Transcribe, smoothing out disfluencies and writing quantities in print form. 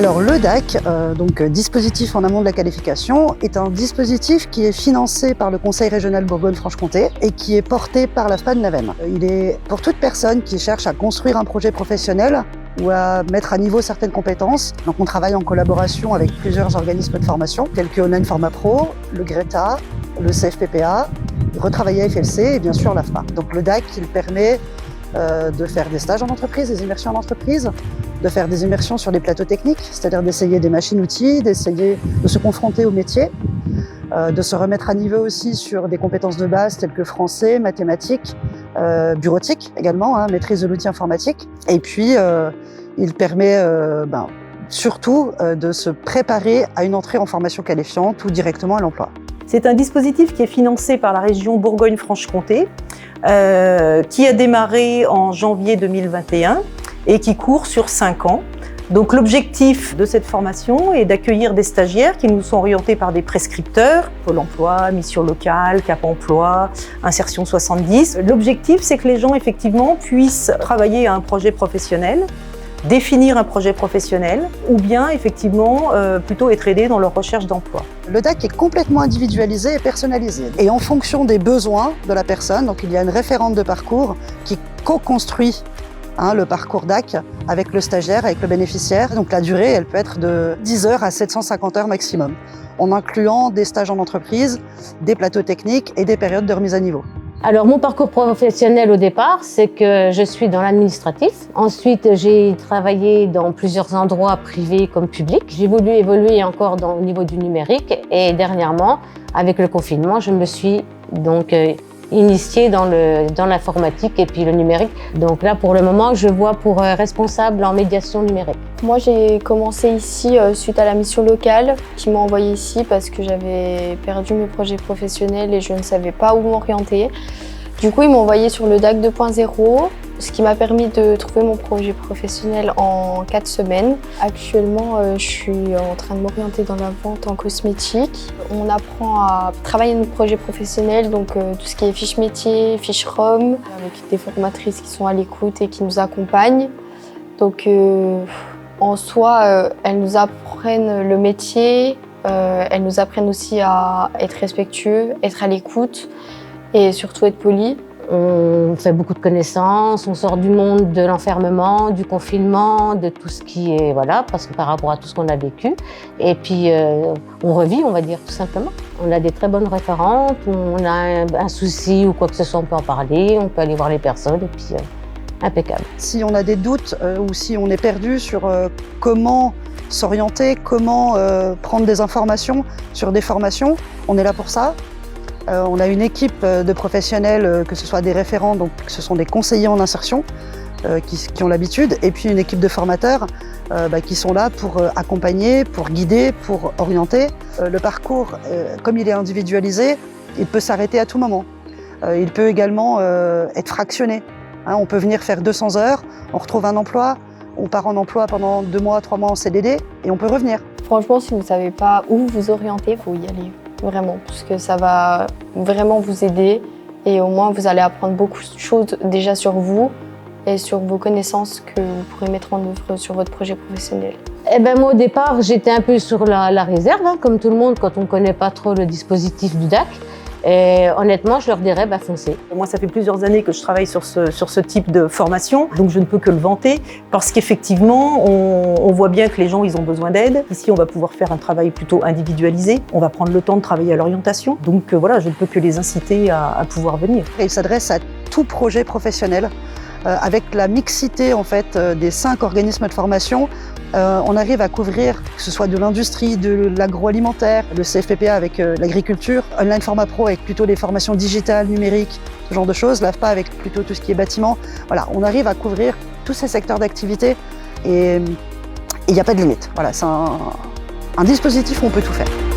Alors le DAC, donc dispositif en amont de la qualification, est un dispositif qui est financé par le Conseil régional Bourgogne-Franche-Comté et qui est porté par l'AFPA de Navennes. Il est pour toute personne qui cherche à construire un projet professionnel ou à mettre à niveau certaines compétences. Donc on travaille en collaboration avec plusieurs organismes de formation tels que Online Format Pro, le GRETA, le CFPPA, Retravailler FLC et bien sûr l'AFPA. Donc le DAC, il permet de faire des stages en entreprise, des immersions en entreprise, de faire des immersions sur des plateaux techniques, c'est-à-dire d'essayer des machines-outils, d'essayer de se confronter au métier, de se remettre à niveau aussi sur des compétences de base telles que français, mathématiques, bureautique également, maîtrise de l'outil informatique. Et puis, il permet surtout de se préparer à une entrée en formation qualifiante ou directement à l'emploi. C'est un dispositif qui est financé par la région Bourgogne-Franche-Comté, qui a démarré en janvier 2021 et qui court sur 5 ans. Donc l'objectif de cette formation est d'accueillir des stagiaires qui nous sont orientés par des prescripteurs, Pôle emploi, Mission locale, Cap emploi, Insertion 70. L'objectif, c'est que les gens effectivement puissent travailler à un projet professionnel, définir un projet professionnel ou bien effectivement plutôt être aidés dans leur recherche d'emploi. Le DAC est complètement individualisé et personnalisé. Et en fonction des besoins de la personne, donc il y a une référente de parcours qui co-construit le parcours DAC avec le stagiaire, avec le bénéficiaire. Donc la durée, elle peut être de 10 heures à 750 heures maximum, en incluant des stages en entreprise, des plateaux techniques et des périodes de remise à niveau. Alors mon parcours professionnel au départ, c'est que je suis dans l'administratif. Ensuite, j'ai travaillé dans plusieurs endroits privés comme publics. J'ai voulu évoluer encore au niveau du numérique et dernièrement, avec le confinement, je me suis donc initiée dans l'informatique et puis le numérique. Donc là, pour le moment, je vois pour responsable en médiation numérique. Moi, j'ai commencé ici suite à la mission locale qui m'a envoyée ici parce que j'avais perdu mes projets professionnels et je ne savais pas où m'orienter. Du coup, ils m'ont envoyé sur le DAC 2.0, ce qui m'a permis de trouver mon projet professionnel en 4 semaines. Actuellement, je suis en train de m'orienter dans la vente en cosmétique. On apprend à travailler notre projet professionnel, donc tout ce qui est fiche métier, fiche ROM, avec des formatrices qui sont à l'écoute et qui nous accompagnent. Donc, en soi, elles nous apprennent le métier, elles nous apprennent aussi à être respectueux, être à l'écoute et surtout être poli. On fait beaucoup de connaissances, on sort du monde de l'enfermement, du confinement, de tout ce qui est, voilà, parce que par rapport à tout ce qu'on a vécu. Et puis, on revit, on va dire, tout simplement. On a des très bonnes référentes, on a un souci ou quoi que ce soit, on peut en parler, on peut aller voir les personnes et puis impeccable. Si on a des doutes ou si on est perdu sur comment s'orienter, comment prendre des informations sur des formations, on est là pour ça. On a une équipe de professionnels, que ce soit des référents, donc ce sont des conseillers en insertion qui ont l'habitude, et puis une équipe de formateurs qui sont là pour accompagner, pour guider, pour orienter. Le parcours, comme il est individualisé, il peut s'arrêter à tout moment. Il peut également être fractionné. On peut venir faire 200 heures, on retrouve un emploi, on part en emploi pendant 2 mois, 3 mois en CDD et on peut revenir. Franchement, si vous ne savez pas où vous orienter, il faut y aller. Vraiment, parce que ça va vraiment vous aider et au moins vous allez apprendre beaucoup de choses déjà sur vous et sur vos connaissances que vous pourrez mettre en œuvre sur votre projet professionnel. Eh ben moi au départ j'étais un peu sur la réserve, comme tout le monde quand on ne connaît pas trop le dispositif du DAC. Et honnêtement, je leur dirais, foncez. Moi, ça fait plusieurs années que je travaille sur ce type de formation, donc je ne peux que le vanter, parce qu'effectivement, on voit bien que les gens, ils ont besoin d'aide. Ici, on va pouvoir faire un travail plutôt individualisé. On va prendre le temps de travailler à l'orientation. Donc voilà, je ne peux que les inciter à pouvoir venir. Et il s'adresse à tout projet professionnel. Avec la mixité en fait, des 5 organismes de formation, on arrive à couvrir que ce soit de l'industrie, de l'agroalimentaire, le CFPPA avec l'agriculture, Online Format Pro avec plutôt les formations digitales, numériques, ce genre de choses, l'AFPA avec plutôt tout ce qui est bâtiment. Voilà, on arrive à couvrir tous ces secteurs d'activité et il n'y a pas de limite. Voilà, c'est un dispositif où on peut tout faire.